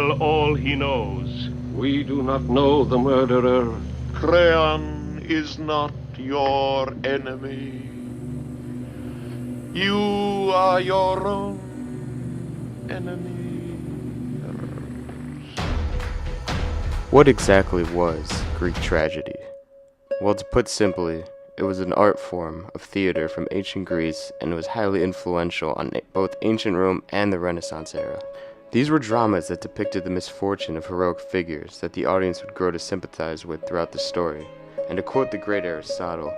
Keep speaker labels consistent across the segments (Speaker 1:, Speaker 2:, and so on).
Speaker 1: tell all he knows.
Speaker 2: We do not know the murderer.
Speaker 3: Creon is not your enemy. You are your own enemy.
Speaker 4: What exactly was Greek tragedy? Well, to put simply, it was an art form of theater from ancient Greece, and it was highly influential on both ancient Rome and the Renaissance era. These were dramas that depicted the misfortune of heroic figures that the audience would grow to sympathize with throughout the story. And to quote the great Aristotle,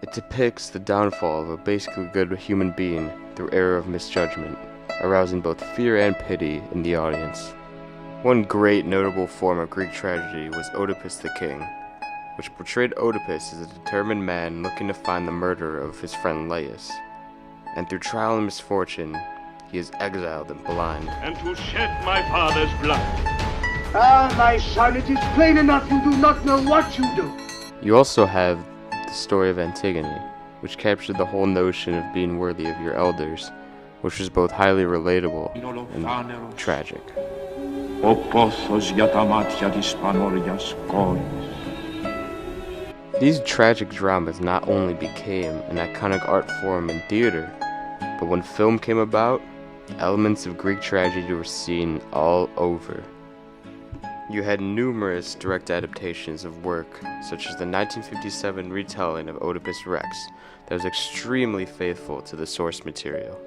Speaker 4: it depicts the downfall of a basically good human being through error of misjudgment, arousing both fear and pity in the audience. One great notable form of Greek tragedy was Oedipus the King, which portrayed Oedipus as a determined man looking to find the murderer of his friend Laius. And through trial and misfortune, he is exiled and blind.
Speaker 1: And to shed my father's blood.
Speaker 5: Ah, my son, it is plain enough you do not know what you do.
Speaker 4: You also have the story of Antigone, which captured the whole notion of being worthy of your elders, which was both highly relatable and tragic. These tragic dramas not only became an iconic art form in theater, but when film came about, elements of Greek tragedy were seen all over. You had numerous direct adaptations of work, such as the 1957 retelling of Oedipus Rex, that was extremely faithful to the source material.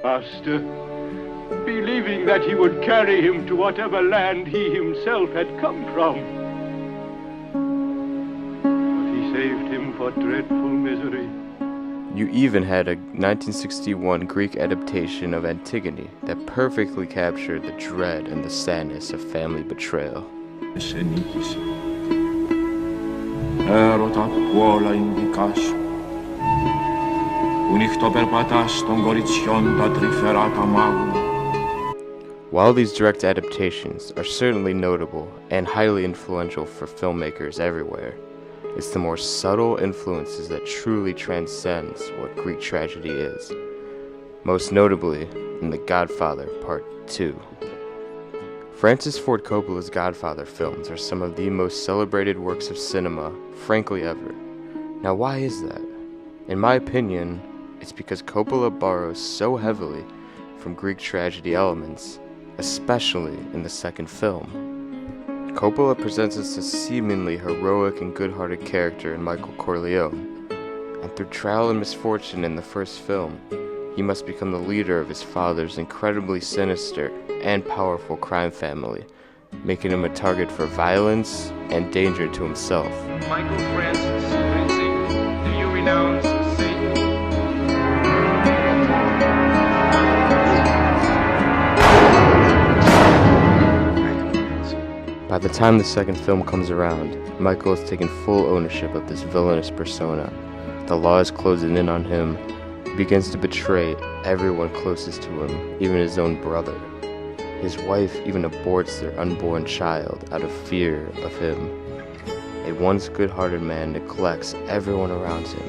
Speaker 1: Master, believing that he would carry him to whatever land he himself had come from. But he saved him for dreadful misery.
Speaker 4: You even had a 1961 Greek adaptation of Antigone that perfectly captured the dread and the sadness of family betrayal. While these direct adaptations are certainly notable and highly influential for filmmakers everywhere, it's the more subtle influences that truly transcends what Greek tragedy is, most notably in The Godfather Part 2. Francis Ford Coppola's Godfather films are some of the most celebrated works of cinema, frankly ever. Now why is that? In my opinion, it's because Coppola borrows so heavily from Greek tragedy elements, especially in the second film. Coppola presents us a seemingly heroic and good-hearted character in Michael Corleone, and through trial and misfortune in the first film, he must become the leader of his father's incredibly sinister and powerful crime family, making him a target for violence and danger to himself.
Speaker 6: Michael Francis, Lucy, do you renounce Satan?
Speaker 4: By the time the second film comes around, Michael has taken full ownership of this villainous persona. The law is closing in on him. He begins to betray everyone closest to him, even his own brother. His wife even aborts their unborn child out of fear of him. A once good-hearted man neglects everyone around him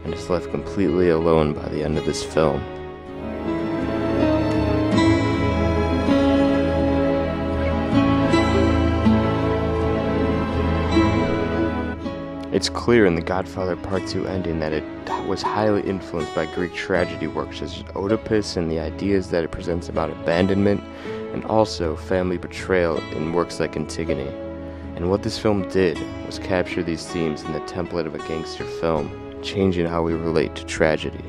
Speaker 4: and is left completely alone by the end of this film. It's clear in The Godfather Part 2 ending that it was highly influenced by Greek tragedy works such as Oedipus and the ideas that it presents about abandonment, and also family betrayal in works like Antigone. And what this film did was capture these themes in the template of a gangster film, changing how we relate to tragedy.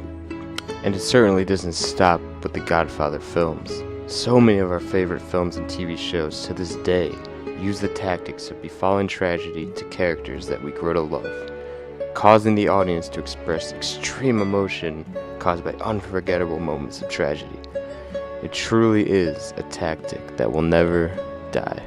Speaker 4: And it certainly doesn't stop with the Godfather films. So many of our favorite films and TV shows to this day use the tactics of befallen tragedy to characters that we grow to love, causing the audience to express extreme emotion caused by unforgettable moments of tragedy. It truly is a tactic that will never die.